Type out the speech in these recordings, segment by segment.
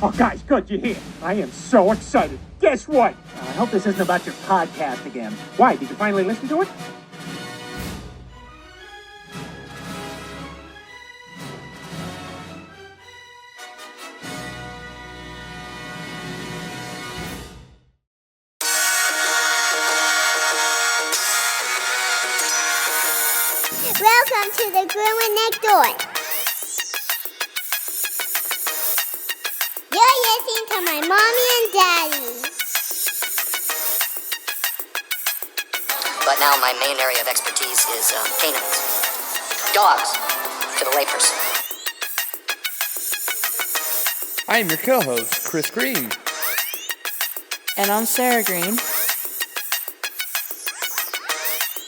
Oh, guys, good, you hear? I am so excited. Guess what? I hope this isn't about your podcast again. Why, did you finally listen to it? Welcome to the groomer next door. You're listening to my mommy and daddy. But now my main area of expertise is canines. Dogs, to the layperson. I'm your co-host, Chris Green. And I'm Sarah Green.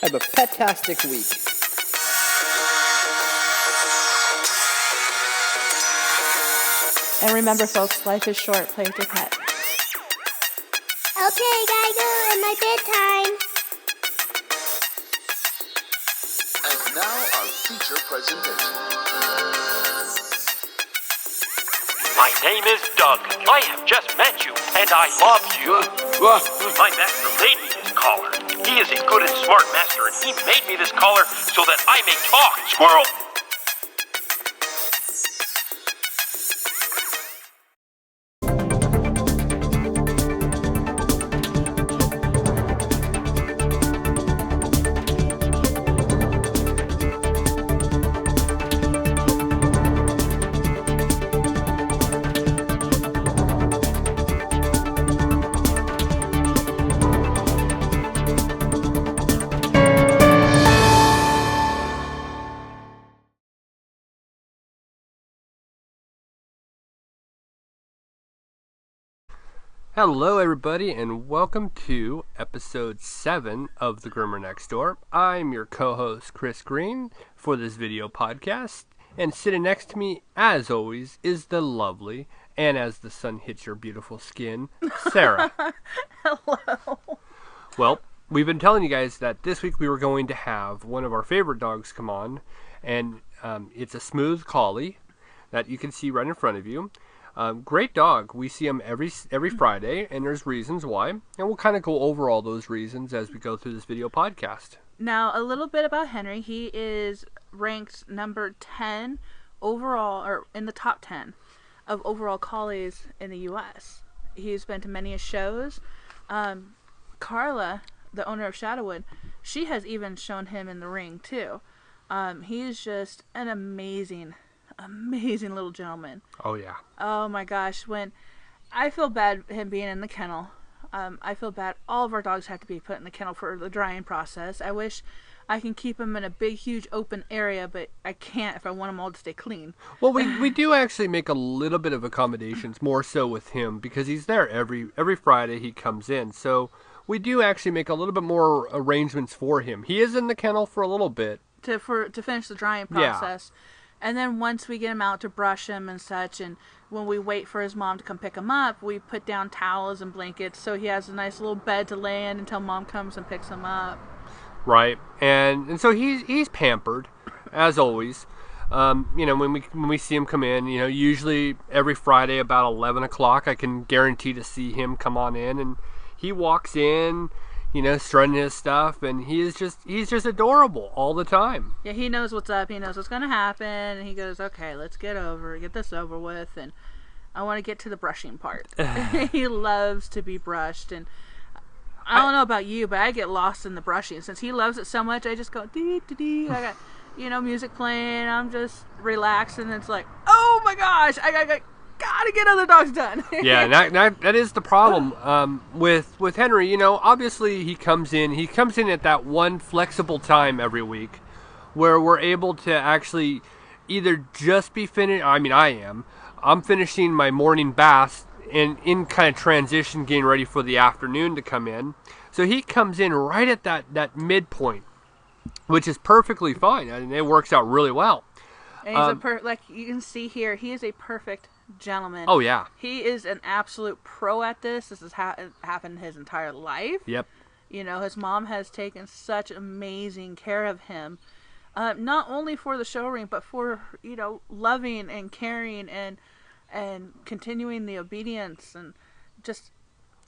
Have a pet-tastic week. And remember, folks, life is short. Play with your pet. Okay, gotta go in my bedtime. And now our feature presentation. My name is Doug. I have just met you, and I love you. My master made me this collar. He is a good and smart master, and he made me this collar so that I may talk, squirrel. Hello everybody and welcome to episode 7 of The Groomer Next Door. I'm your co-host Chris Green for this video podcast, and sitting next to me as always is the lovely, and as the sun hits your beautiful skin, Sarah. Hello. Well, we've been telling you guys that this week we were going to have one of our favorite dogs come on, and it's a Smooth Collie that you can see right in front of you. Great dog. We see him every Friday, and there's reasons why, and we'll kind of go over all those reasons as we go through this video podcast. Now, a little bit about Henry. He is ranked number 10 overall, or in the top 10 of overall collies in the U.S. He's been to many shows. Carla, the owner of Shadowwood, she has even shown him in the ring too. He's just an amazing little gentleman. Oh yeah. Oh my gosh, when I feel bad him being in the kennel. I feel bad. All of our dogs have to be put in the kennel for the drying process. I wish I can keep them in a big, huge open area, but I can't if I want them all to stay clean. Well, we do actually make a little bit of accommodations, more so with him, because he's there every Friday he comes in. So we do actually make a little bit more arrangements for him. He is in the kennel for a little bit. To finish the drying process. Yeah. And then once we get him out to brush him and such, and when we wait for his mom to come pick him up, we put down towels and blankets so he has a nice little bed to lay in until mom comes and picks him up. Right, and so he's pampered, as always. When we see him come in, usually every Friday about 11 o'clock, I can guarantee to see him come on in, and he walks in, strutting his stuff, and he's just adorable all the time. Yeah, he knows what's up. He knows what's going to happen, and he goes, okay, let's get this over with, and I want to get to the brushing part. He loves to be brushed, and I don't know about you, but I get lost in the brushing. Since he loves it so much, I just go, dee-dee-dee. I got, music playing, I'm just relaxed, and it's like, oh my gosh, I gotta get other dogs done. Yeah, that is the problem with Henry. Obviously he comes in at that one flexible time every week where we're able to actually either just be finished. I mean, I'm finishing my morning bath and in kind of transition, getting ready for the afternoon to come in. So he comes in right at that midpoint, which is perfectly fine, and it works out really well. And he's like you can see here, he is a perfect gentleman. Oh yeah, he is an absolute pro at this. This has happened his entire life. Yep. His mom has taken such amazing care of him, not only for the show ring, but for loving and caring and and continuing the obedience, and just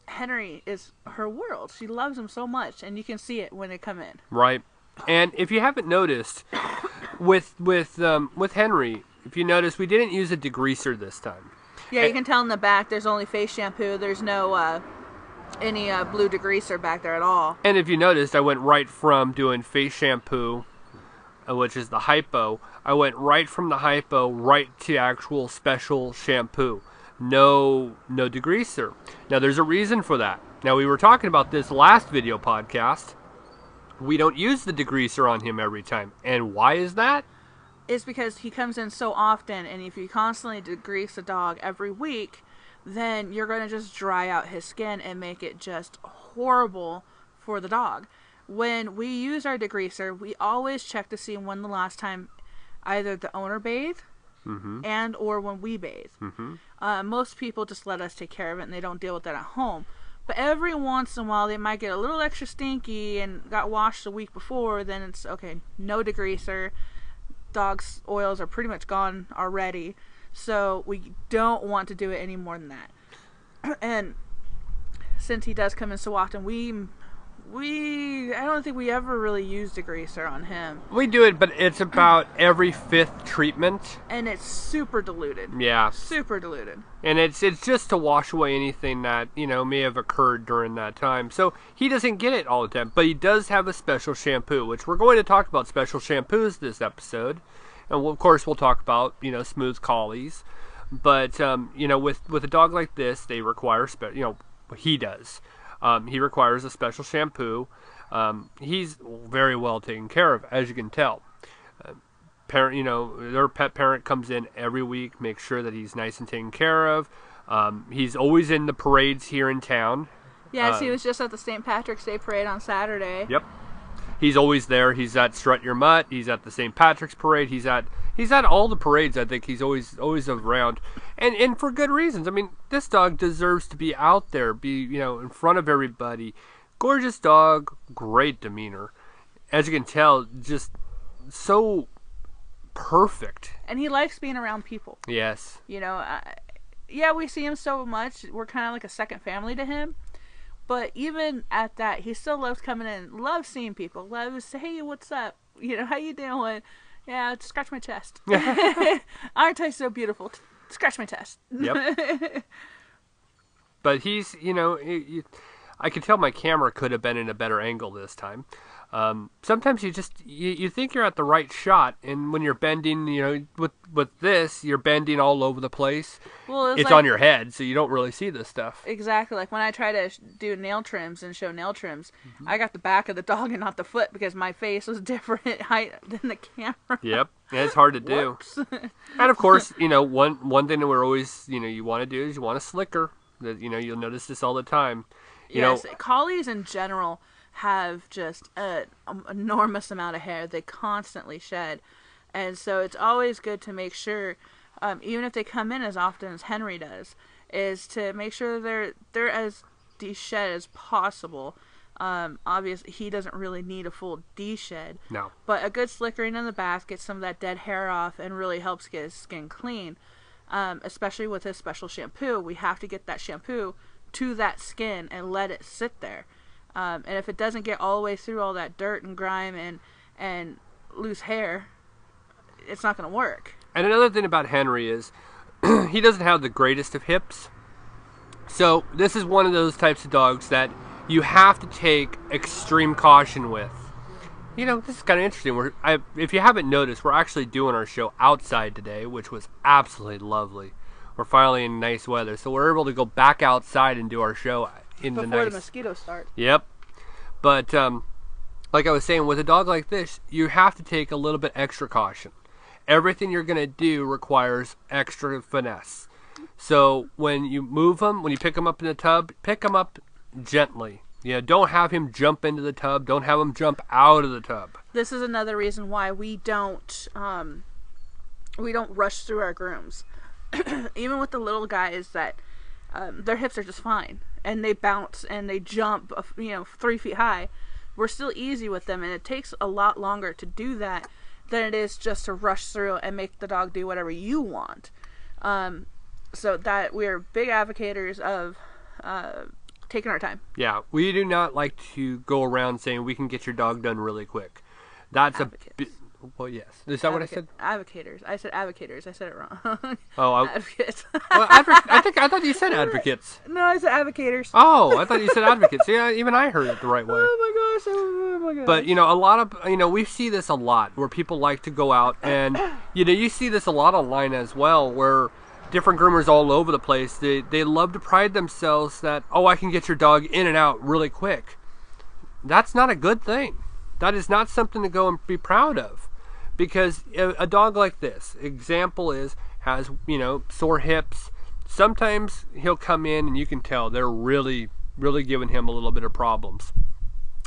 Henry is her world. She loves him so much, and you can see it when they come in. Right. And if you haven't noticed, with Henry, if you notice, we didn't use a degreaser this time. Yeah, you can tell in the back there's only face shampoo. There's no any blue degreaser back there at all. And if you noticed, I went right from doing face shampoo, which is the hypo. I went right from the hypo right to actual special shampoo. No degreaser. Now, there's a reason for that. Now, we were talking about this last video podcast. We don't use the degreaser on him every time. And why is that? It's because he comes in so often, and if you constantly degrease a dog every week, then you're going to just dry out his skin and make it just horrible for the dog. When we use our degreaser, we always check to see when the last time either the owner bathed and or when we bathe. Most people just let us take care of it, and they don't deal with that at home. But every once in a while, they might get a little extra stinky and got washed the week before. Then it's, okay, no degreaser. Dog's oils are pretty much gone already. So we don't want to do it any more than that. And since he does come in so often, I don't think we ever really use degreaser on him. We do it, but it's about every 5th treatment. And it's super diluted. Yeah. Super diluted. And it's just to wash away anything that, may have occurred during that time. So he doesn't get it all the time. But he does have a special shampoo, which we're going to talk about special shampoos this episode. And of course, we'll talk about, Smooth Collies. But, with a dog like this, they require, he does. He requires a special shampoo. He's very well taken care of, as you can tell. Their pet parent comes in every week, makes sure that he's nice and taken care of. He's always in the parades here in town. Yes, he was just at the St. Patrick's Day parade on Saturday. Yep. He's always there. He's at Strut Your Mutt. He's at the St. Patrick's parade. He's at all the parades. I think he's always around, and for good reasons. I mean, this dog deserves to be out there, be in front of everybody. Gorgeous dog, great demeanor, as you can tell, just so perfect. And he likes being around people. Yes. Yeah, we see him so much. We're kind of like a second family to him. But even at that, he still loves coming in, loves seeing people, loves, hey, what's up? How you doing? Yeah, scratch my chest. Aren't I so beautiful? Scratch my chest. Yep. But he's, I could tell my camera could have been in a better angle this time. Sometimes you think you're at the right shot, and when you're bending, with this, you're bending all over the place. Well, it's on your head, so you don't really see this stuff. Exactly. Like when I try to do nail trims and show nail trims, I got the back of the dog and not the foot because my face was different height than the camera. Yep. Yeah, it's hard to do. And of course, one thing that we're always, you want to do is you want a slicker. That you'll notice this all the time. Yes, collies in general have just an enormous amount of hair. They constantly shed, and so it's always good to make sure, even if they come in as often as Henry does, is to make sure they're as de-shed as possible. Obviously, he doesn't really need a full de-shed. No. But a good slickering in the bath gets some of that dead hair off and really helps get his skin clean. Especially with his special shampoo, we have to get that shampoo to that skin and let it sit there. And if it doesn't get all the way through all that dirt and grime and loose hair, it's not going to work. And another thing about Henry is he doesn't have the greatest of hips. So this is one of those types of dogs that you have to take extreme caution with. This is kind of interesting. If you haven't noticed, we're actually doing our show outside today, which was absolutely lovely. We're finally in nice weather, so we're able to go back outside and do our show before the mosquitoes start. Yep. But like I was saying, with a dog like this, you have to take a little bit extra caution. Everything you're going to do requires extra finesse. So when you move them, when you pick them up in the tub, pick them up gently. Don't have him jump into the tub. Don't have him jump out of the tub. This is another reason why we don't rush through our grooms. Even with the little guys that their hips are just fine and they bounce and they jump 3 feet high, we're still easy with them, and it takes a lot longer to do that than it is just to rush through and make the dog do whatever you want. So that we're big advocates of taking our time. Yeah, we do not like to go around saying we can get your dog done really quick. That's well, yes. Is that what I said? Advocators. I said advocators. I said it wrong. Oh, advocates. Well, I thought you said advocates. No, I said advocators. Oh, I thought you said advocates. Yeah, even I heard it the right way. Oh my gosh. But, a lot of, we see this a lot where people like to go out and, you see this a lot online as well where different groomers all over the place, they love to pride themselves that, I can get your dog in and out really quick. That's not a good thing. That is not something to go and be proud of. Because a dog like this, example has, sore hips. Sometimes he'll come in and you can tell they're really, really giving him a little bit of problems.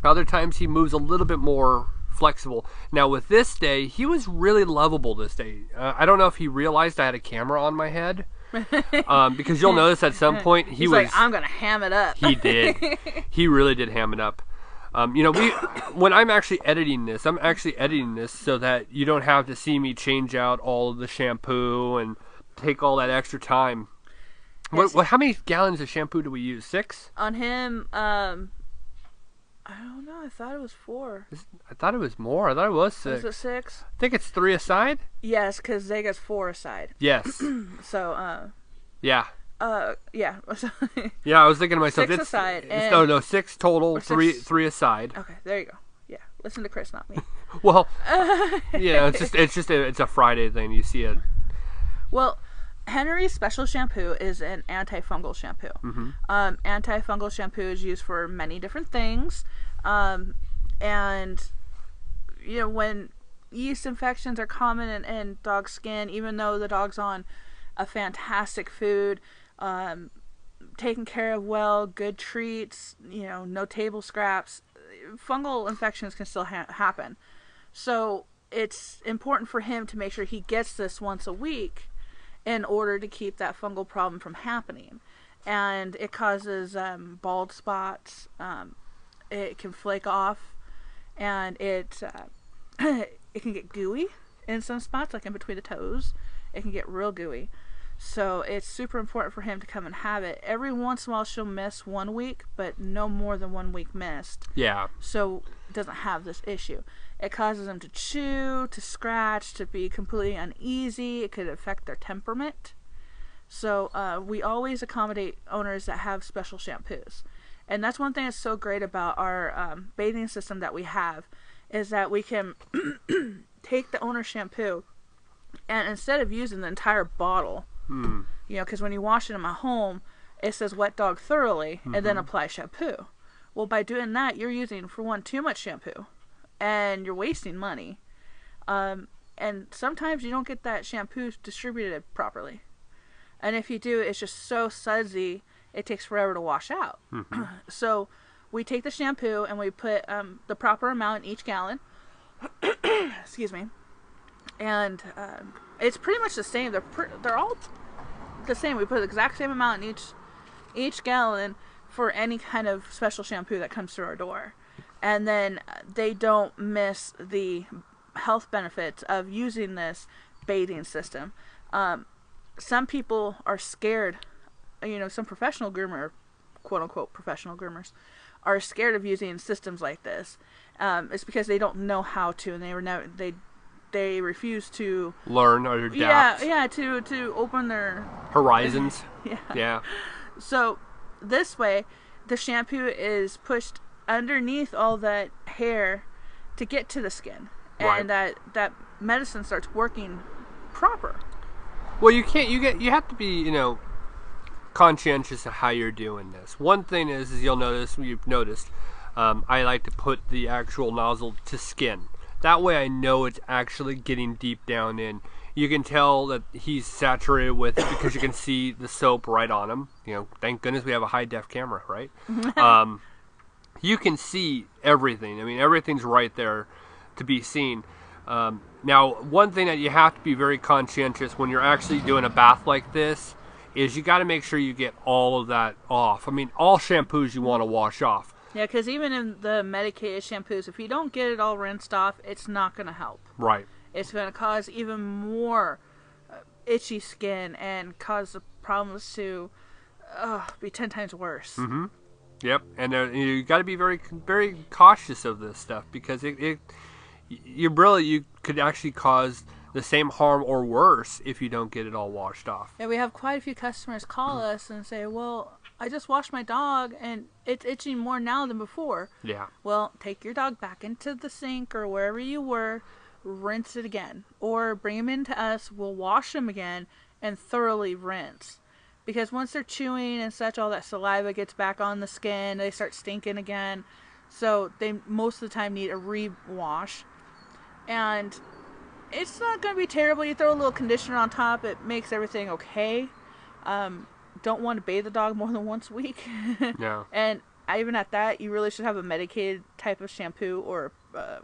Other times he moves a little bit more flexible. Now with this day, he was really lovable this day. I don't know if he realized I had a camera on my head. Because you'll notice at some point He's like, I'm going to ham it up. He did. He really did ham it up. When I'm actually editing this so that you don't have to see me change out all of the shampoo and take all that extra time. Yes. How many gallons of shampoo do we use? 6? On him, I don't know. I thought it was 4. I thought it was more. I thought it was 6. Was it 6? I think it's 3 aside. Yes, because Zega's 4 aside. Yes. So, yeah. Yeah. Yeah, I was thinking to myself, 6 aside. No, 6 total, 3 aside. Okay, there you go. Yeah, listen to Chris, not me. Well, yeah, it's a Friday thing. You see it. Well, Henry's special shampoo is an antifungal shampoo. Mm-hmm. Antifungal shampoo is used for many different things, and when yeast infections are common in dog skin, even though the dog's on a fantastic food, taken care of well, good treats, no table scraps, fungal infections can still happen. So it's important for him to make sure he gets this once a week in order to keep that fungal problem from happening. And it causes bald spots, it can flake off, and it can get gooey in some spots, like in between the toes. It can get real gooey. So it's super important for him to come and have it. Every once in a while she'll miss 1 week, but no more than 1 week missed. Yeah. So doesn't have this issue. It causes them to chew, to scratch, to be completely uneasy. It could affect their temperament. So we always accommodate owners that have special shampoos. And that's one thing that's so great about our bathing system that we have, is that we can take the owner's shampoo, and instead of using the entire bottle, because when you wash it in my home, it says wet dog thoroughly, and then apply shampoo. Well, by doing that, you're using, for one, too much shampoo, and you're wasting money. And sometimes you don't get that shampoo distributed properly. And if you do, it's just so sudsy, it takes forever to wash out. So we take the shampoo and we put the proper amount in each gallon. Excuse me. And it's pretty much the same. They're all the same. We put the exact same amount in each gallon for any kind of special shampoo that comes through our door. And then they don't miss the health benefits of using this bathing system. Some people are scared, some professional groomer, quote unquote professional groomers, are scared of using systems like this. It's because they don't know how to, and they refuse to learn or adapt. To open their horizons. Yeah. So this way, the shampoo is pushed underneath all that hair to get to the skin, and that medicine starts working proper. Well, you have to be, conscientious of how you're doing this. One thing is you've noticed, I like to put the actual nozzle to skin. That way I know it's actually getting deep down in. You can tell that he's saturated with it because you can see the soap right on him. Thank goodness we have a high-def camera, right? You can see everything. I mean, everything's right there to be seen. Now, one thing that you have to be very conscientious when you're actually doing a bath like this is you got to make sure you get all of that off. I mean, all shampoos you want to wash off. Yeah, because even in the medicated shampoos, if you don't get it all rinsed off, it's not going to help. Right. It's going to cause even more itchy skin and cause the problems to be 10 times worse. Mm-hmm. Yep, and you got to be very, very cautious of this stuff because you could actually cause the same harm or worse if you don't get it all washed off. Yeah, we have quite a few customers call us and say, well, I just washed my dog and it's itching more now than before. Yeah. Well, take your dog back into the sink or wherever you were, rinse it again. Or bring him into us, we'll wash him again and thoroughly rinse. Because once they're chewing and such, all that saliva gets back on the skin, they start stinking again. So they most of the time need a re-wash. And it's not going to be terrible. You throw a little conditioner on top, it makes everything okay. Don't want to bathe the dog more than once a week. No. And even at that, you really should have a medicated type of shampoo or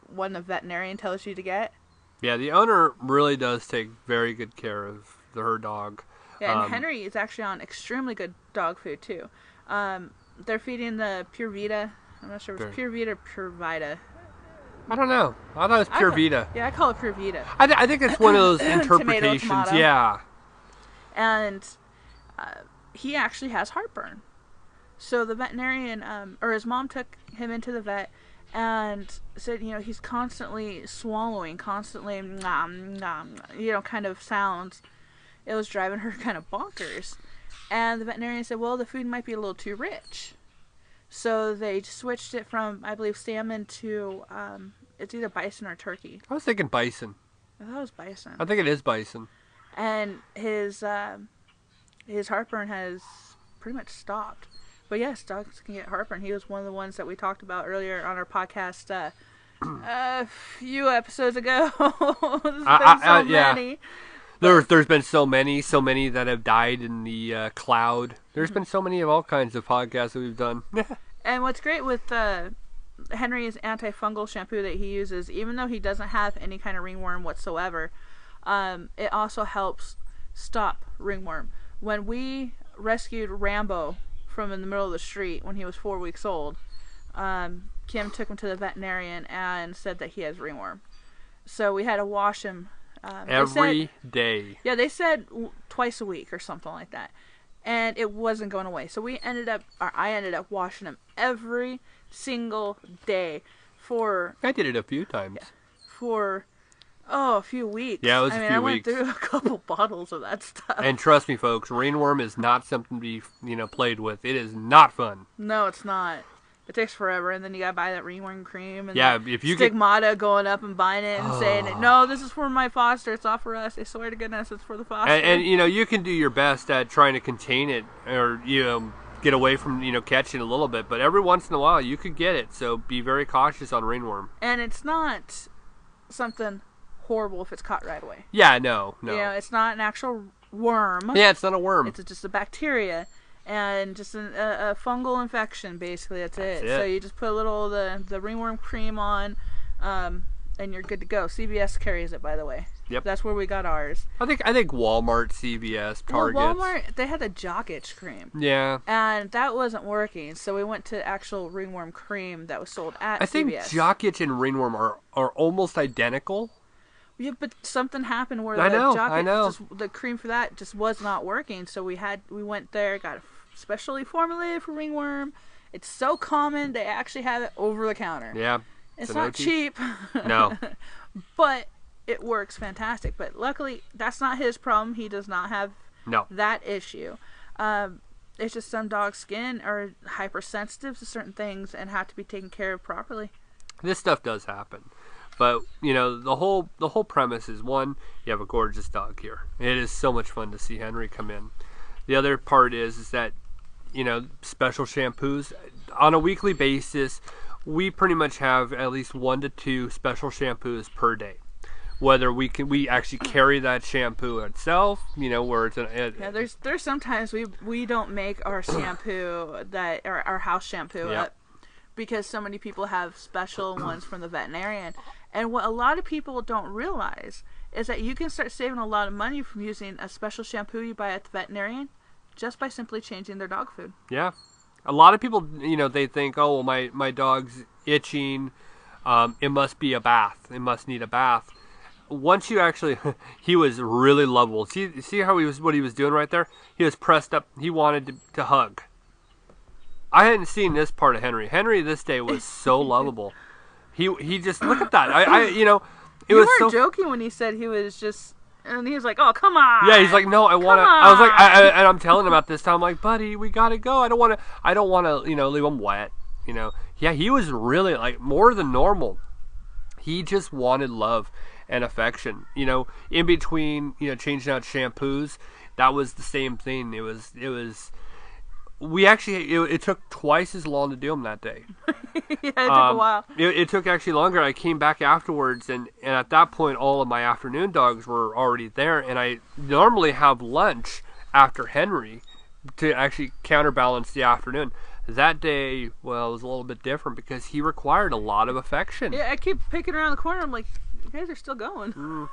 one the veterinarian tells you to get. Yeah, the owner really does take very good care of her dog. Yeah, and Henry is actually on extremely good dog food, too. They're feeding the Pure Vita. I'm not sure if it's Pure Vita or Pure Vita. I don't know. I thought it was Pure Vita. Yeah, I call it Pure Vita. I think it's one of those interpretations. Tomato. Yeah. And he actually has heartburn. So the veterinarian, or his mom took him into the vet and said, he's constantly swallowing, constantly, nom, nom, kind of sounds. It was driving her kind of bonkers. And the veterinarian said, well, the food might be a little too rich. So they switched it from, I believe, salmon to, it's either bison or turkey. I was thinking bison. I thought it was bison. I think it is bison. And his heartburn has pretty much stopped. But yes, dogs can get heartburn. He was one of the ones that we talked about earlier on our podcast a few episodes ago. There's been so many. There's been so many that have died in the cloud. There's been so many of all kinds of podcasts that we've done. And what's great with Henry's antifungal shampoo that he uses, even though he doesn't have any kind of ringworm whatsoever, it also helps stop ringworm. When we rescued Rambo from in the middle of the street when he was 4 weeks old, Kim took him to the veterinarian and said that he has ringworm. So we had to wash him every day. Yeah, they said twice a week or something like that. And it wasn't going away. So I ended up washing him every single day for... I did it a few times. Yeah, for, a few weeks. Yeah, it was a few weeks. I went through a couple bottles of that stuff. And trust me, folks, ringworm is not something to be, played with. It is not fun. No, it's not. It takes forever, and then you gotta buy that ringworm cream. And if you Stigmata going up and buying it and saying, no, this is for my foster. It's not for us. I swear to goodness, it's for the foster. And you can do your best at trying to contain it, or get away from catching a little bit. But every once in a while, you could get it. So be very cautious on ringworm. And it's not something horrible if it's caught right away. Yeah, no. It's not an actual worm. Yeah, it's not a worm. It's just a bacteria. And just a fungal infection, basically. That's it. So you just put a little the ringworm cream on, and you're good to go. CVS carries it, by the way. Yep. That's where we got ours. I think Walmart, CVS, Target. Well, Walmart, they had the jock itch cream. Yeah. And that wasn't working, so we went to actual ringworm cream that was sold at CVS. I think jock itch and ringworm are almost identical. Yeah, but something happened where the cream for that just was not working. So we went there, got it specially formulated for ringworm. It's so common, they actually have it over the counter. Yeah. It's not cheap. No. But it works fantastic. But luckily, that's not his problem. He does not have that issue. It's just some dogs' skin are hypersensitive to certain things and have to be taken care of properly. This stuff does happen. But, the whole premise is, one, you have a gorgeous dog here. It is so much fun to see Henry come in. The other part is that, special shampoos. On a weekly basis, we pretty much have at least 1 to 2 special shampoos per day. Whether we actually carry that shampoo itself, where it's there's sometimes we don't make our shampoo our house shampoo up because so many people have special ones from the veterinarian. And what a lot of people don't realize is that you can start saving a lot of money from using a special shampoo you buy at the veterinarian just by simply changing their dog food. Yeah. A lot of people, they think, oh, well, my dog's itching. It must be a bath. It must need a bath. once you actually, he was really lovable. See how what he was doing right there? He was pressed up. He wanted to hug. I hadn't seen this part of Henry. Henry this day was so lovable. He just, look at that. It was so joking when he said he was just, and he was like, "Oh, come on." Yeah, he's like, "No, I want to." I was like, and I'm telling him about this time. I'm like, "Buddy, we gotta go. I don't want to, leave him wet." Yeah, he was really like more than normal. He just wanted love and affection. In between, changing out shampoos, that was the same thing. It was. We actually, it took twice as long to do them that day. Yeah, it took a while. It took actually longer. I came back afterwards, and at that point, all of my afternoon dogs were already there, and I normally have lunch after Henry to actually counterbalance the afternoon. That day, well, it was a little bit different because he required a lot of affection. Yeah, I keep picking around the corner. I'm like, you guys are still going.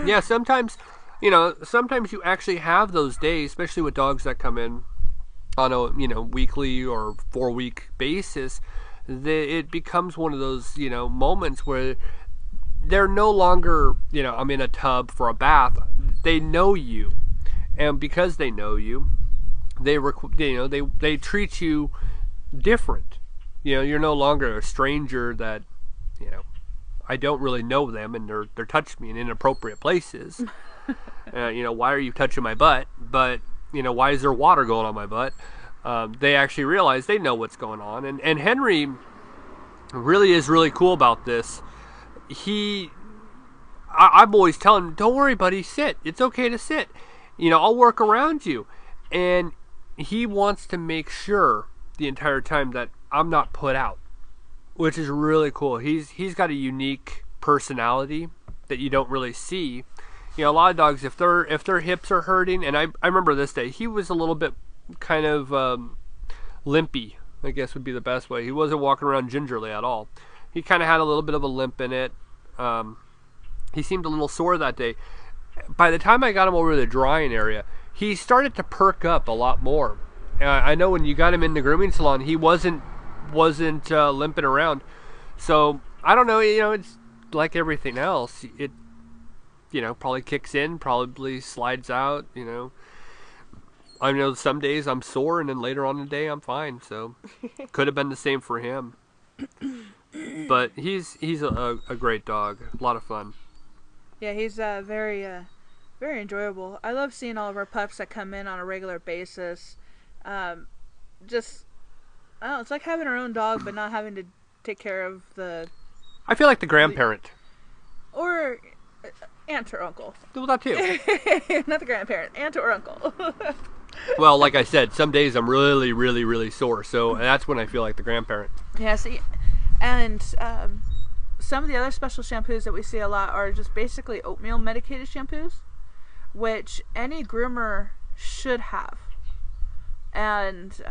Yeah, sometimes you actually have those days, especially with dogs that come in on a, weekly or 4-week basis. It becomes one of those, moments where they're no longer, I'm in a tub for a bath. They know you. And because they know you, they treat you different. You're no longer a stranger that, I don't really know them and they're touching me in inappropriate places. Why are you touching my butt? But, why is there water going on my butt? They actually realize they know what's going on. And Henry really is really cool about this. I'm always telling him, don't worry, buddy, sit. It's okay to sit. I'll work around you. And he wants to make sure the entire time that I'm not put out, which is really cool. He's got a unique personality that you don't really see. A lot of dogs, if their hips are hurting, and I remember this day, he was a little bit kind of limpy, I guess would be the best way. He wasn't walking around gingerly at all. He kind of had a little bit of a limp in it. He seemed a little sore that day. By the time I got him over to the drying area, he started to perk up a lot more. I know when you got him in the grooming salon, he wasn't limping around. So I don't know. It's like everything else. It probably kicks in, probably slides out. I know some days I'm sore, and then later on in the day I'm fine. So could have been the same for him. But he's a great dog. A lot of fun. Yeah, he's very enjoyable. I love seeing all of our pups that come in on a regular basis. It's like having our own dog, but not having to take care of the... I feel like the grandparent. Or aunt or uncle. Well, that too. Not the grandparent, aunt or uncle. Well, like I said, some days I'm really, really, really sore, so that's when I feel like the grandparent. Yeah, see, and some of the other special shampoos that we see a lot are just basically oatmeal medicated shampoos, which any groomer should have. And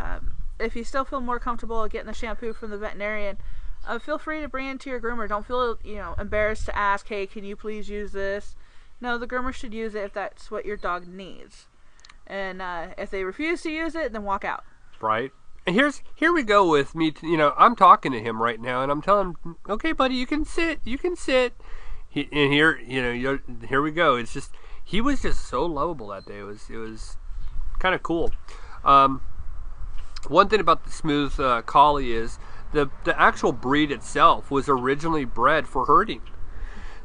if you still feel more comfortable getting the shampoo from the veterinarian, feel free to bring it to your groomer. Don't feel embarrassed to ask, hey, can you please use this? No, the groomer should use it if that's what your dog needs. And if they refuse to use it, then walk out. Right. And here we go with me. I'm talking to him right now, and I'm telling him, okay, buddy, you can sit. And here we go. It's just he was just so lovable that day. It was kind of cool. One thing about the Smooth Collie is the actual breed itself was originally bred for herding.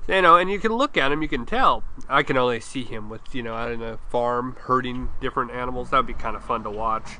And you can look at him, you can tell. I can only see him with, out in a farm herding different animals. That would be kind of fun to watch.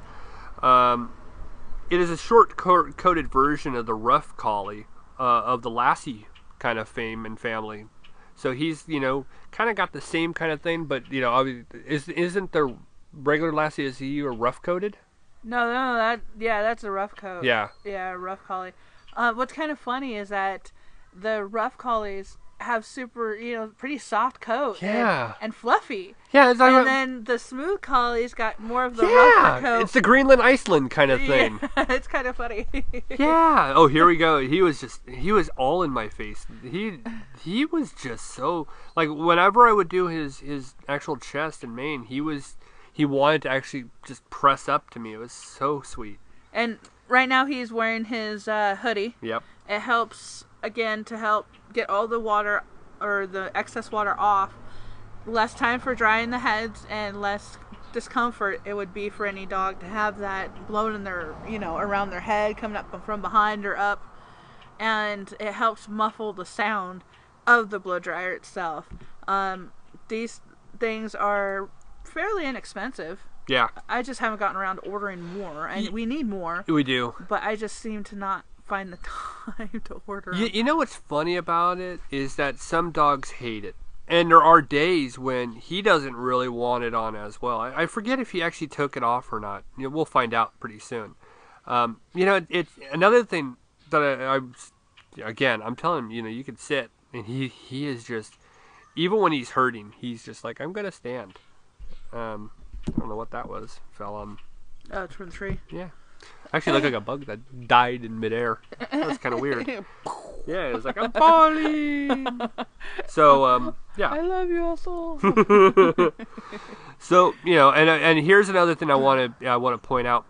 It is a short-coated version of the Rough Collie of the Lassie kind of fame and family. So he's, kind of got the same kind of thing, but, isn't the regular Lassie, is he a rough-coated? No, that's a rough coat. Yeah. Yeah, Rough Collie. What's kind of funny is that the Rough Collies have super, pretty soft coat. Yeah. And fluffy. Yeah. Then the Smooth Collies got more of the rougher coat. It's the Greenland, Iceland kind of thing. Yeah, it's kind of funny. Yeah. Oh, here we go. He was all in my face. He was just so, like, whenever I would do his actual chest and mane, he wanted to actually just press up to me. It was so sweet. And right now he's wearing his hoodie. Yep. It helps again, to help get all the water or the excess water off, less time for drying the heads and less discomfort it would be for any dog to have that blowing in their, around their head, coming up from behind or up. And it helps muffle the sound of the blow dryer itself. These things are fairly inexpensive. Yeah. I just haven't gotten around to ordering more, and we need more. We do. But I just seem to not find the time to order them. You know what's funny about it is that some dogs hate it. And there are days when he doesn't really want it on as well. I forget if he actually took it off or not. We'll find out pretty soon. It's another thing that I'm telling him, you can sit, and he is just, even when he's hurting, he's just like, I'm gonna stand. I don't know what that was. Fell on. Oh, it's from the tree. Yeah, actually looked like a bug that died in midair. That's kind of weird. Yeah, it was like, I'm falling. So yeah. I love you also. So and here's another thing I want to point out.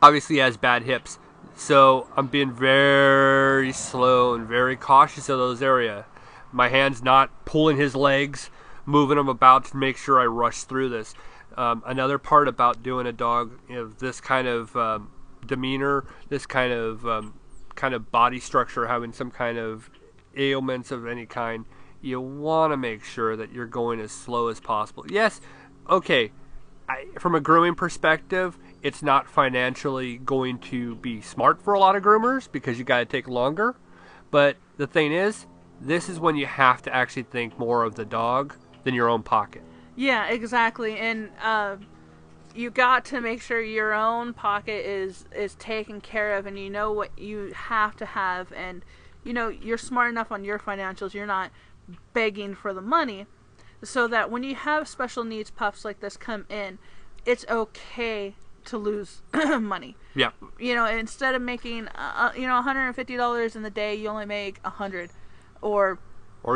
Obviously, he has bad hips. So I'm being very slow and very cautious of those areas. My hand's not pulling his legs, moving him about to make sure I rush through this. Another part about doing a dog of this kind of demeanor, this kind of body structure, having some kind of ailments of any kind, you want to make sure that you're going as slow as possible. Yes, okay. From a grooming perspective, it's not financially going to be smart for a lot of groomers because you got to take longer. But the thing is, this is when you have to actually think more of the dog than your own pocket. Yeah, exactly. And you got to make sure your own pocket is taken care of, and you know what you have to have, and you're smart enough on your financials. You're not begging for the money. So that when you have special needs pups like this come in, it's okay to lose money. Yeah. Instead of making $150 in the day, you only make $100, or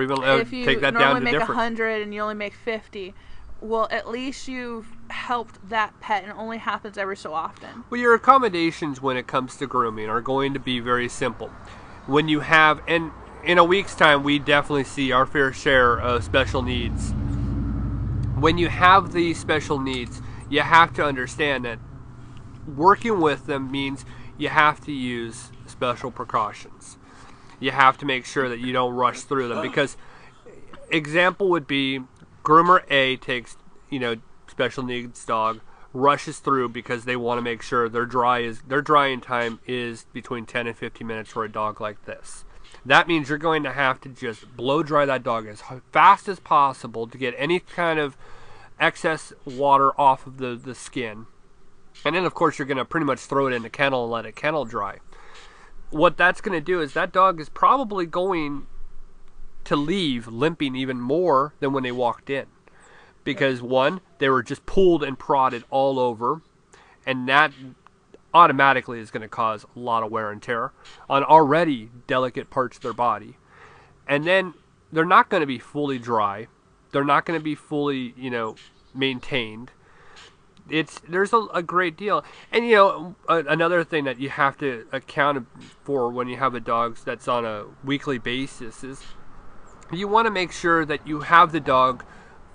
even if you take that normally down to make different. $100 and you only make $50. Well, at least you've helped that pet, and it only happens every so often. Well, your accommodations when it comes to grooming are going to be very simple. When you have, and in a week's time, we definitely see our fair share of special needs. When you have these special needs, you have to understand that working with them means you have to use special precautions. You have to make sure that you don't rush through them, because example would be groomer A takes, special needs dog, rushes through because they want to make sure their drying time is between 10 and 15 minutes for a dog like this. That means you're going to have to just blow dry that dog as fast as possible to get any kind of excess water off of the skin. And then, of course, you're going to pretty much throw it in the kennel and let it kennel dry. What that's going to do is that dog is probably going to leave limping even more than when they walked in. Because, one, they were just pulled and prodded all over, and that automatically is going to cause a lot of wear and tear on already delicate parts of their body. And then they're not going to be fully dry. They're not going to be fully, maintained. There's a great deal. And, another thing that you have to account for when you have a dog that's on a weekly basis is you want to make sure that you have the dog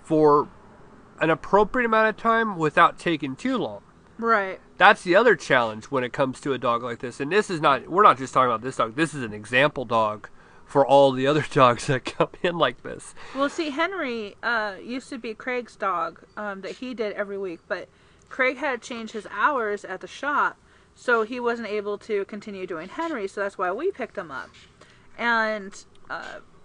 for an appropriate amount of time without taking too long. Right. That's the other challenge when it comes to a dog like this. And we're not just talking about this dog. This is an example dog for all the other dogs that come in like this. Well, see, Henry used to be Craig's dog that he did every week, but Craig had to change his hours at the shop, so he wasn't able to continue doing Henry, so that's why we picked him up. And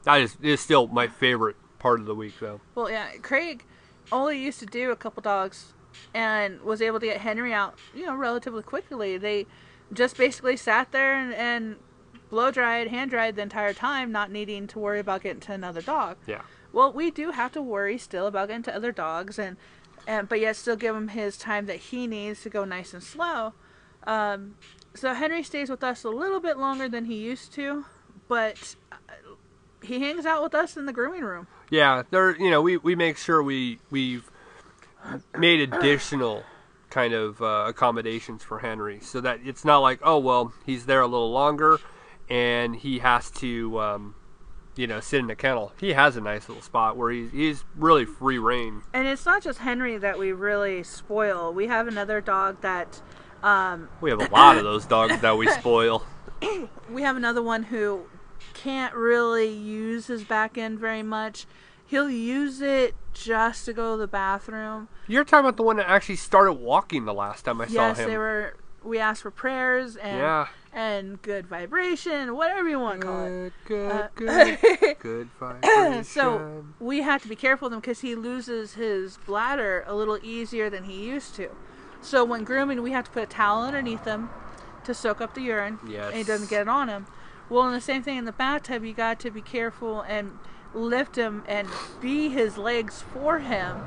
that is still my favorite part of the week, though. Well, yeah, Craig only used to do a couple dogs and was able to get Henry out, relatively quickly. They just basically sat there and blow dried, hand dried the entire time, not needing to worry about getting to another dog. Yeah. Well, we do have to worry still about getting to other dogs, but yet still give him his time that he needs to go nice and slow. So Henry stays with us a little bit longer than he used to, but he hangs out with us in the grooming room. Yeah, we make sure we've made additional kind of accommodations for Henry, so that it's not like, oh well, he's there a little longer, and he has to, sit in a kennel. He has a nice little spot where he's really free reign. And it's not just Henry that we really spoil. We have another dog that... we have a lot of those dogs that we spoil. We have another one who can't really use his back end very much. He'll use it just to go to the bathroom. You're talking about the one that actually started walking the last time I saw him. Yes, we asked for prayers and good vibration, whatever you want to call it. Good vibration. So we have to be careful with him because he loses his bladder a little easier than he used to. So when grooming, we have to put a towel underneath him to soak up the urine. Yes. And he doesn't get it on him. Well, and the same thing in the bathtub, you got to be careful and lift him and be his legs for him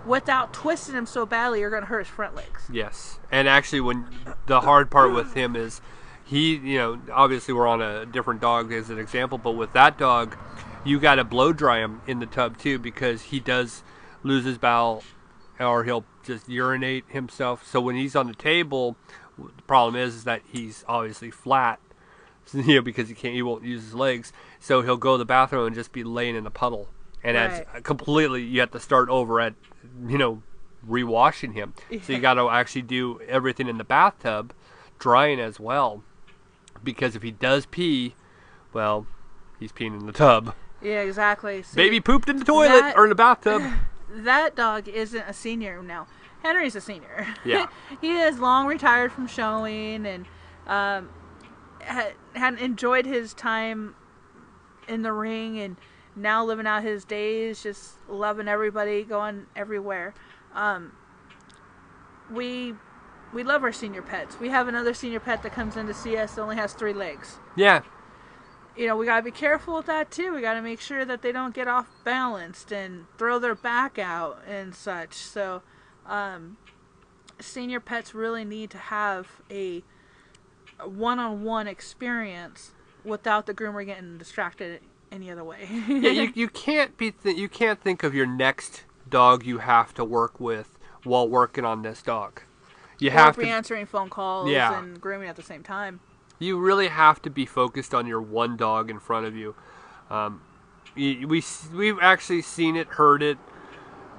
without twisting him so badly you're going to hurt his front legs. Yes. And actually, when the hard part with him is he, obviously we're on a different dog as an example, but with that dog, you got to blow dry him in the tub too, because he does lose his bowel or he'll just urinate himself. So when he's on the table, the problem is that he's obviously flat, because he won't use his legs. So he'll go to the bathroom and just be laying in a puddle. And Right. that's completely, you have to start over at, rewashing him. So you got to actually do everything in the bathtub, drying as well. Because if he does pee, well, he's peeing in the tub. Yeah, exactly. See, Baby pooped in the toilet or in the bathtub. That dog isn't a senior now. Henry's a senior. Yeah. He is long retired from showing and had enjoyed his time in the ring and now living out his days, just loving everybody, going everywhere. We love our senior pets. We have another senior pet that comes in to see us that only has 3 legs. Yeah. We got to be careful with that too. We got to make sure that they don't get off balanced and throw their back out and such. So senior pets really need to have a one-on-one experience without the groomer getting distracted any other way. Yeah, you can't you can't think of your next dog you have to work with while working on this dog. You have to be answering phone calls and grooming at the same time. You really have to be focused on your one dog in front of you. We've actually seen it, heard it.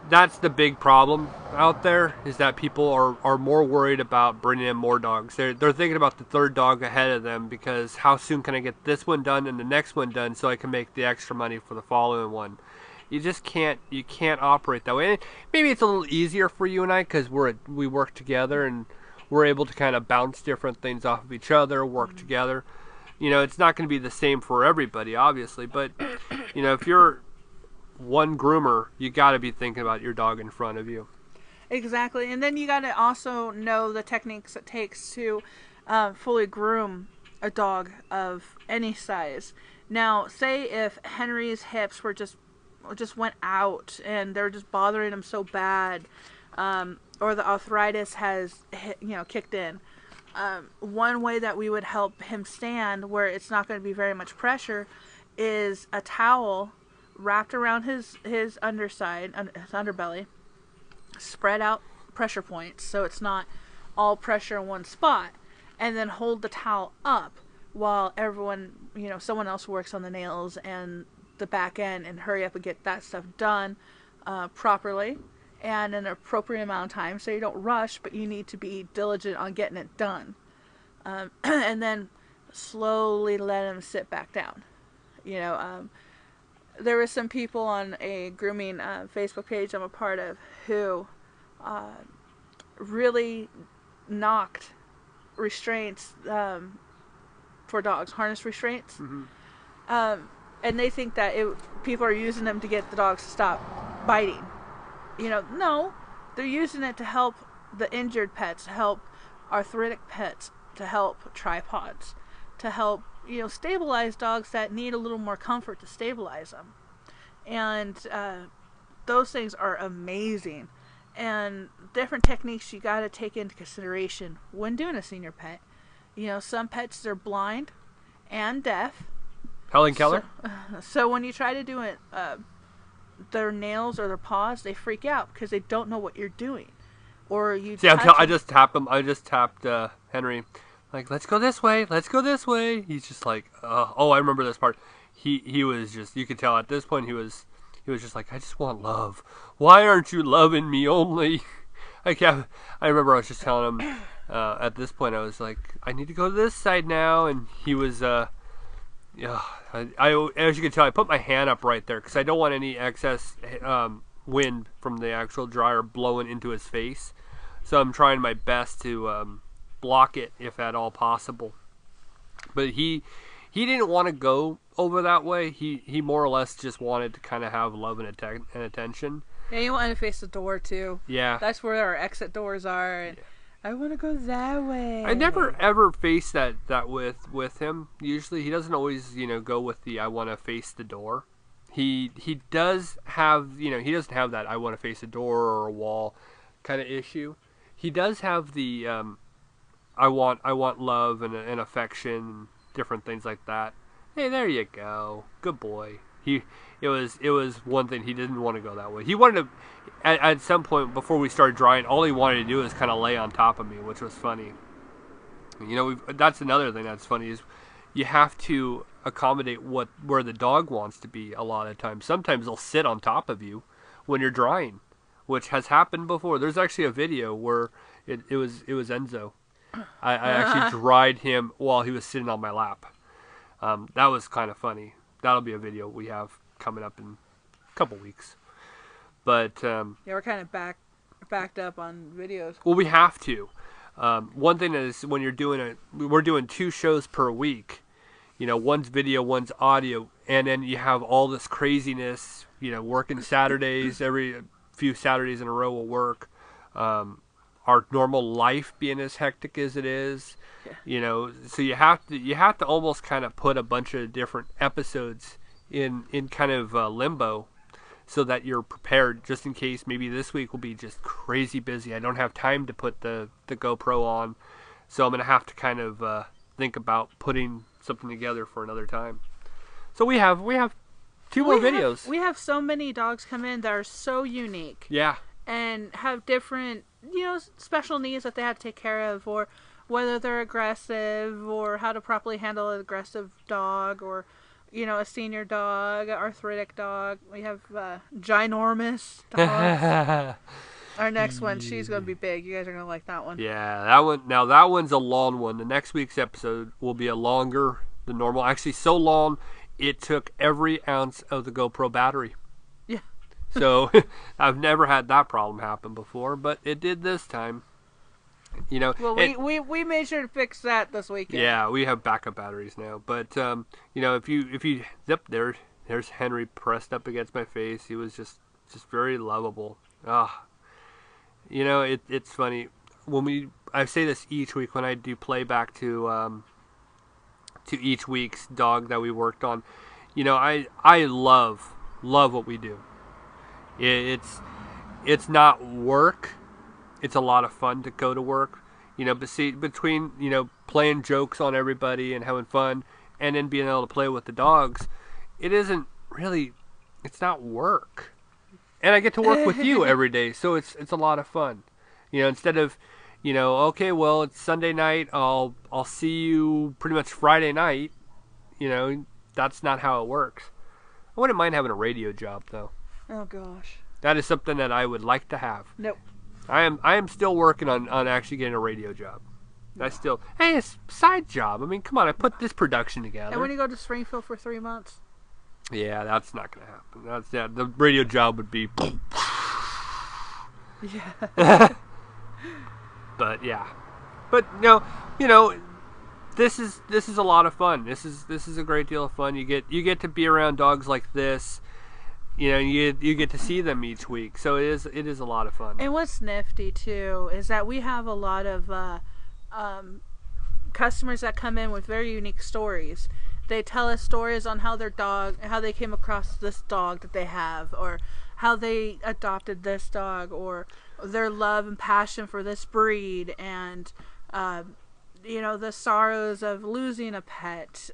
That's the big problem out there, is that people are more worried about bringing in more dogs. They're thinking about the third dog ahead of them, because how soon can I get this one done and the next one done so I can make the extra money for the following one. You just can't operate that way. And maybe it's a little easier for you and I because we work together and we're able to kind of bounce different things off of each other, work together. It's not going to be the same for everybody, obviously, but if you're one groomer, you got to be thinking about your dog in front of you. Exactly. And then you got to also know the techniques it takes to fully groom a dog of any size. Now, say if Henry's hips were just went out and they're just bothering him so bad, or the arthritis has kicked in. One way that we would help him stand where it's not going to be very much pressure is a towel wrapped around his underside, his underbelly, spread out pressure points so it's not all pressure in one spot, and then hold the towel up while everyone, someone else works on the nails and the back end and hurry up and get that stuff done properly and in an appropriate amount of time, so you don't rush, but you need to be diligent on getting it done. And then slowly let him sit back down. There were some people on a grooming Facebook page I'm a part of who really knocked restraints for dogs, harness restraints. Mm-hmm. And they think that people are using them to get the dogs to stop biting. No, they're using it to help the injured pets, to help arthritic pets, to help tripods, to help, stabilize dogs that need a little more comfort to stabilize them. And those things are amazing. And different techniques you got to take into consideration when doing a senior pet. Some pets are blind and deaf. Helen Keller? So when you try to do it, their nails or their paws, they freak out because they don't know what you're doing. Or you I just tapped him. I just tapped Henry Like, let's go this way. Let's go this way. He's just like, oh, I remember this part. He was just, you could tell at this point he was just like, I just want love. Why aren't you loving me only? I remember I was just telling him, at this point I was like, I need to go to this side now. And he was, as you can tell, I put my hand up right there because I don't want any excess wind from the actual dryer blowing into his face. So I'm trying my best to block it if at all possible. But he didn't want to go over that way. He more or less just wanted to kind of have love and attention. Yeah, you wanted to face the door too. Yeah. That's where our exit doors are. And I want to go that way. I never ever face that with him. Usually he doesn't always, go with the I want to face the door. He does have, he doesn't have that I want to face a door or a wall kind of issue. He does have the I want love and affection, different things like that. Hey, there you go. Good boy. It was one thing, he didn't want to go that way. He wanted to, at some point before we started drying, all he wanted to do was kind of lay on top of me, which was funny. That's another thing that's funny is you have to accommodate where the dog wants to be a lot of times. Sometimes they'll sit on top of you when you're drying, which has happened before. There's actually a video where it was Enzo. I actually dried him while he was sitting on my lap. That was kind of funny. That'll be a video we have coming up in a couple weeks. But we're kind of backed up on videos. Well, we have to. One thing is when we're doing 2 shows per week. One's video, one's audio, and then you have all this craziness. Working Saturdays, every few Saturdays in a row will work. Our normal life being as hectic as it is, so you have to almost kind of put a bunch of different episodes in kind of limbo, so that you're prepared just in case maybe this week will be just crazy busy. I don't have time to put the GoPro on, so I'm gonna have to kind of think about putting something together for another time. So we have 2 more videos. We have so many dogs come in that are so unique. Yeah. And have different, special needs that they have to take care of, or whether they're aggressive, or how to properly handle an aggressive dog, or, a senior dog, arthritic dog. We have ginormous dogs. Our next one, she's going to be big. You guys are going to like that one. Yeah, that one. Now, that one's a long one. The next week's episode will be a longer than normal. Actually, so long, it took every ounce of the GoPro battery. Yeah. So I've never had that problem happen before, but it did this time. Well, we made sure to fix that this weekend. Yeah, we have backup batteries now. But if you zip there's Henry pressed up against my face. He was just very lovable. It's funny I say this each week when I do playback to each week's dog that we worked on. I love what we do. It's not work. It's a lot of fun to go to work. But see, between playing jokes on everybody and having fun, and then being able to play with the dogs, it's not work. And I get to work with you every day, so it's a lot of fun. Instead of, okay, well, it's Sunday night, I'll see you pretty much Friday night. That's not how it works. I wouldn't mind having a radio job though. Oh gosh. That is something that I would like to have. Nope. I am still working on actually getting a radio job. That's still, hey, it's a side job. I mean, come on, I put this production together. And when you go to Springfield for 3 months? Yeah, that's not going to happen. The radio job would be. Yeah. But yeah, this is a lot of fun. This is a great deal of fun. You get to be around dogs like this. You get to see them each week, so it is a lot of fun. And what's nifty too is that we have a lot of customers that come in with very unique stories. They tell us stories on how they came across this dog that they have, or how they adopted this dog, or their love and passion for this breed, and the sorrows of losing a pet.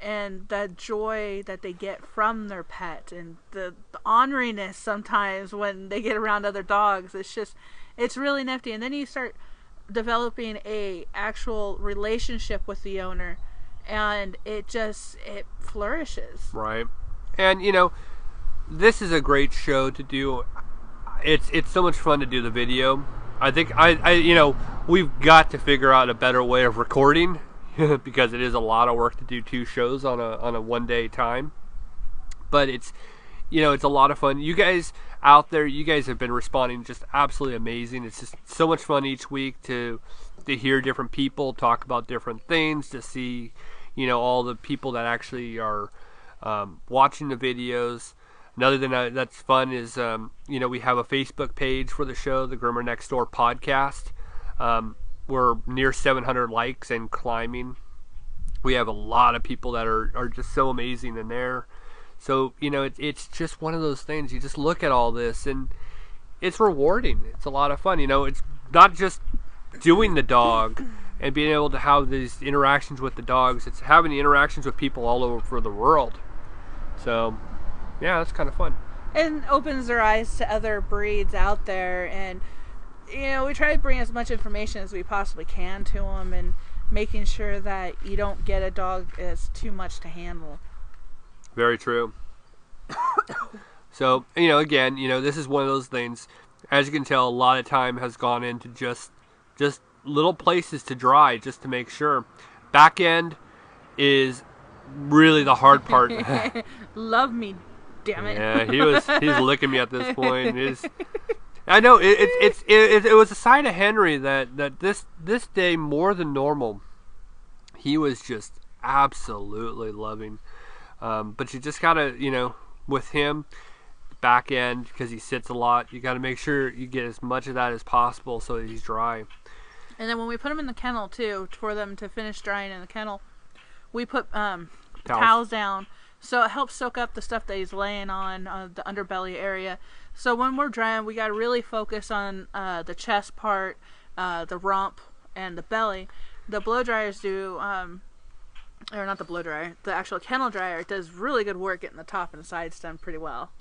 And the joy that they get from their pet, and the honoriness sometimes when they get around other dogs. It's really nifty. And then you start developing a actual relationship with the owner, and it flourishes. Right. And this is a great show to do. It's so much fun to do the video. I think we've got to figure out a better way of recording because it is a lot of work to do 2 shows on a 1-day time. But it's a lot of fun. You guys out there, you guys have been responding just absolutely amazing. It's just so much fun each week to hear different people talk about different things, to see all the people that actually are watching the videos. Another thing that's fun is we have a Facebook page for the show, the Groomer Next Door podcast. We're near 700 likes and climbing. We have a lot of people that are just so amazing in there. So, it's just one of those things. You just look at all this, and it's rewarding. It's a lot of fun. It's not just doing the dog and being able to have these interactions with the dogs. It's having the interactions with people all over the world. So, yeah, that's kind of fun. And opens their eyes to other breeds out there. And, we try to bring as much information as we possibly can to them, and making sure that you don't get a dog that's too much to handle. Very true. So, again, this is one of those things, as you can tell, a lot of time has gone into just little places to dry, just to make sure. Back end is really the hard part. Love me, damn it. Yeah, he's licking me at this point. I know, it was a sign of Henry that this day, more than normal, he was just absolutely loving. But you just gotta, with him, back end, because he sits a lot, you gotta make sure you get as much of that as possible so that he's dry. And then when we put him in the kennel too, for them to finish drying in the kennel, we put towels down, so it helps soak up the stuff that he's laying on the underbelly area. So when we're drying, we gotta really focus on the chest part, the rump, and the belly. The blow dryers do. Or not the blow dryer, the actual kennel dryer does really good work getting the top and the sides done pretty well.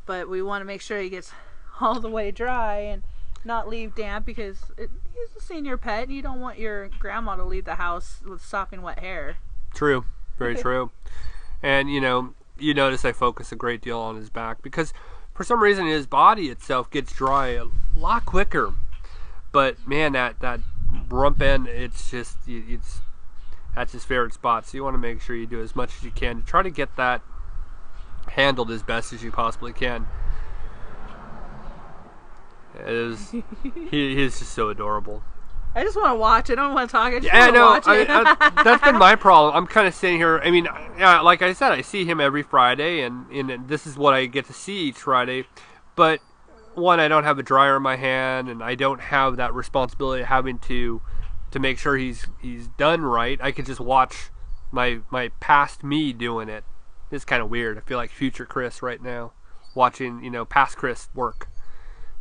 But we want to make sure he gets all the way dry and not leave damp, because he's a senior pet and you don't want your grandma to leave the house with sopping wet hair. True. Very true. And, you notice I focus a great deal on his back because for some reason his body itself gets dry a lot quicker. But, man, that rump end, it's that's his favorite spot, so you want to make sure you do as much as you can to try to get that handled as best as you possibly can. He is just so adorable. I just want to watch it. I don't want to talk. I just want to watch it. That's been my problem. I'm kind of sitting here. I mean, like I said, I see him every Friday, and this is what I get to see each Friday. But, one, I don't have a dryer in my hand, and I don't have that responsibility of having to make sure he's done right. I could just watch my past me doing it. It's kind of weird. I feel like future Chris right now, watching past Chris work.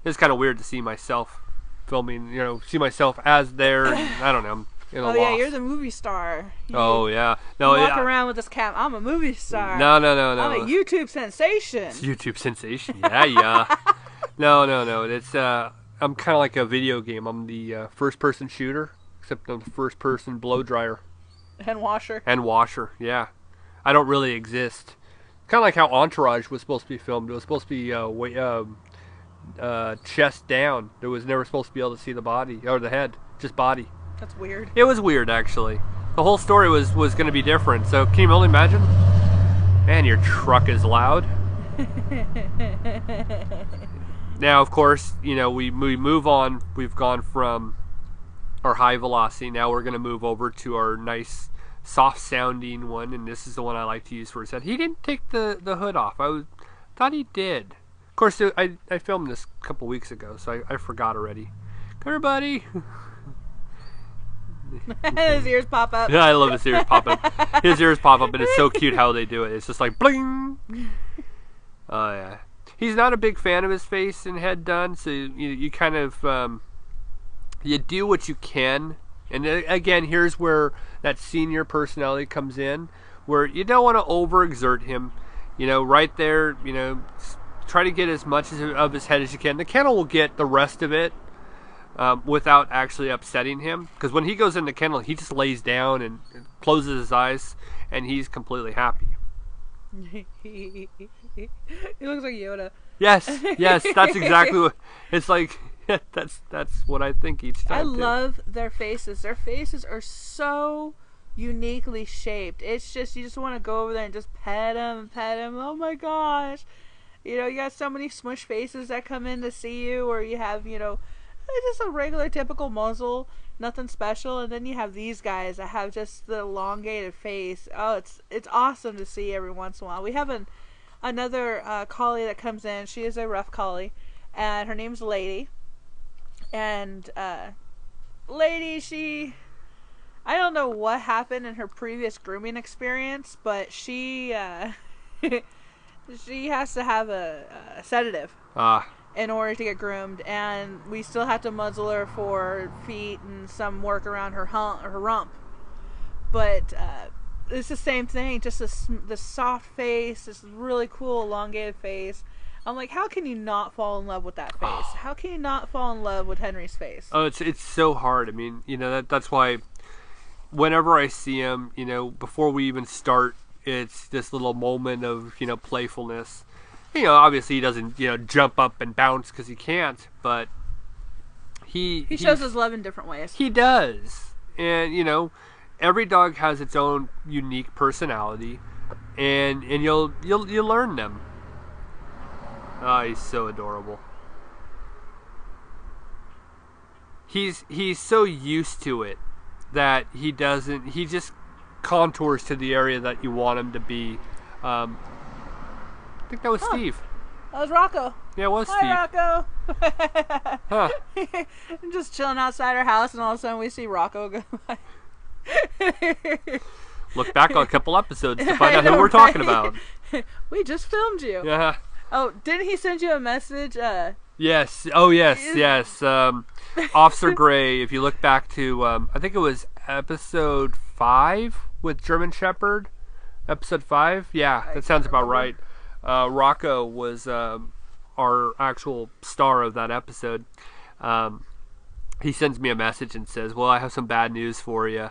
It's kind of weird to see myself filming, see myself as there. I don't know. Yeah, you're the movie star. Yeah. No, walk around with this cap. I'm a movie star. No. I'm a YouTube sensation. It's YouTube sensation. Yeah. No. It's I'm kind of like a video game. I'm the first-person shooter. Except I'm the first-person blow dryer. And washer. Yeah. I don't really exist. Kind of like how Entourage was supposed to be filmed. It was supposed to be chest down. There was never supposed to be able to see the body or the head, just body. That's weird. It was weird, actually. The whole story was going to be different. So can you only imagine? Man, your truck is loud. Now, of course, we move on. We've gone from our high velocity. Now we're going to move over to our nice soft sounding one, and this is the one I like to use for his head. He didn't take the hood off. Thought he did. Of course, I filmed this a couple weeks ago, so I forgot already. Come here, buddy. His ears pop up. Yeah, I love his ears pop up. His ears pop up, and it's so cute how they do it. It's just like bling. Oh yeah. He's not a big fan of his face and head done, so you kind of you do what you can. And again, here's where that senior personality comes in, where you don't want to overexert him. Right there, try to get as much of his head as you can. The kennel will get the rest of it, without actually upsetting him. Because when he goes in the kennel, he just lays down and closes his eyes, and he's completely happy. He looks like Yoda. Yes, that's exactly what it's like. That's what I think each time. I love their faces. Their faces are so uniquely shaped. It's just, you just want to go over there and just pet them. Oh my gosh. You know, you got so many smush faces that come in to see you, or you have, you know, just a regular typical muzzle, nothing special, and then you have these guys that have just the elongated face. Oh, it's awesome to see every once in a while. We have another collie that comes in. She is a Rough Collie, and her name's Lady. And Lady, I don't know what happened in her previous grooming experience, but she she has to have a sedative in order to get groomed, and we still have to muzzle her for feet and some work around her rump. But it's the same thing, just this soft face, this really cool elongated face. I'm like, how can you not fall in love with that face? How can you not fall in love with Henry's face? Oh, it's so hard. I mean, you know, that's why whenever I see him, you know, before we even start, it's this little moment of, you know, playfulness. You know, obviously he doesn't, you know, jump up and bounce because he can't, but he shows his love in different ways. He does. And, you know, every dog has its own unique personality, and you'll learn them. Oh, he's so adorable. He's so used to it that he just contours to the area that you want him to be. I think that was Steve. That was Rocco. Yeah, it was Steve. Hi, Rocco. Huh. I'm just chilling outside our house, and all of a sudden we see Rocco go by. Look back on a couple episodes to find out who we're talking about. We just filmed you. Yeah. Oh, didn't he send you a message? Yes. Oh, yes. Officer Gray, if you look back to, I think it was episode 5 with German Shepherd. Episode 5? Yeah, that sounds about right. Rocco was our actual star of that episode. He sends me a message and says, well, I have some bad news for you.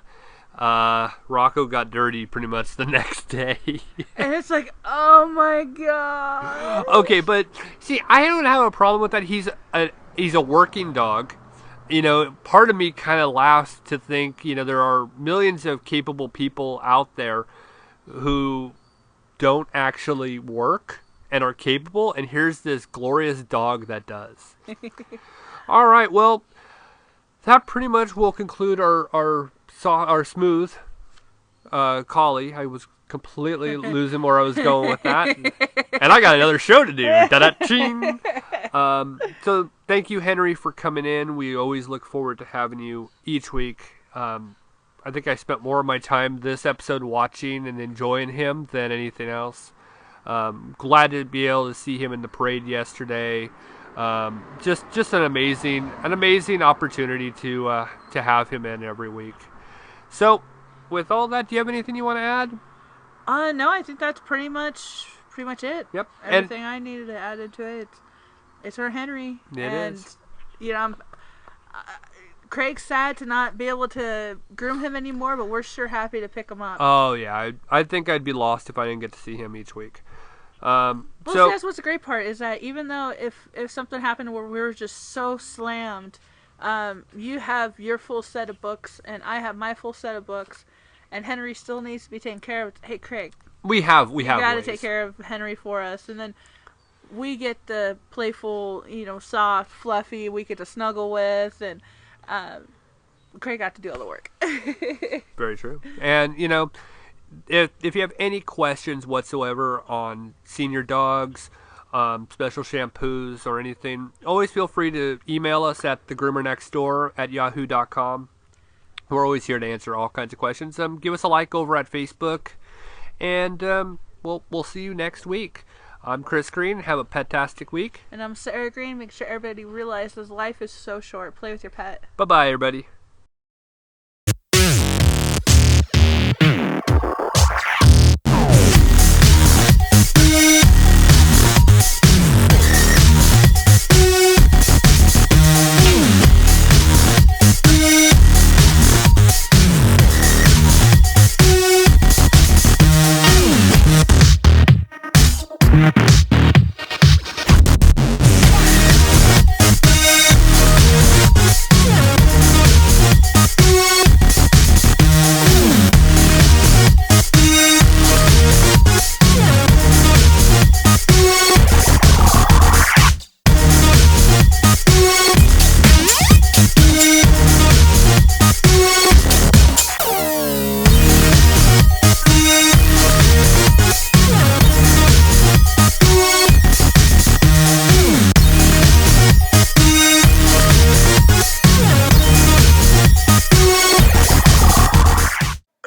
Rocco got dirty pretty much the next day. And it's like, oh my god. Okay, but see, I don't have a problem with that. He's a working dog. You know, part of me kind of laughs to think, you know, there are millions of capable people out there who don't actually work and are capable, and here's this glorious dog that does. All right, well, that pretty much will conclude our Smooth Collie. I was completely losing where I was going with that, and I got another show to do. Da-da-ching. So thank you, Henry, for coming in. We always look forward to having you each week. I think I spent more of my time this episode watching and enjoying him than anything else. Glad to be able to see him in the parade yesterday. Just an amazing opportunity to have him in every week. So, with all that, do you have anything you want to add? No, I think that's pretty much it. Yep. Everything I needed to add into it. It's our Henry. It is. You know, Craig's sad to not be able to groom him anymore, but we're sure happy to pick him up. Oh yeah, I think I'd be lost if I didn't get to see him each week. Well, so that's what's the great part is that even though if something happened where we were just so slammed, you have your full set of books and I have my full set of books, and Henry still needs to be taken care of. Hey, Craig, we have you got to ways. take care of Henry for us, and then we get the playful, you know, soft, fluffy. We get to snuggle with, and Craig got to do all the work. Very true. And you know, if you have any questions whatsoever on senior dogs, special shampoos, or anything, always feel free to email us at thegroomernextdoor@yahoo.com. We're always here to answer all kinds of questions. Give us a like over at Facebook, and we'll see you next week. I'm Chris Green. Have a pet-tastic week. And I'm Sarah Green. Make sure everybody realizes life is so short. Play with your pet. Bye-bye, everybody.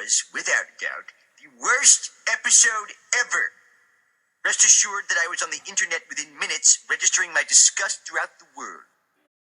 was, without doubt, the worst episode ever. Rest assured that I was on the internet within minutes, registering my disgust throughout the world.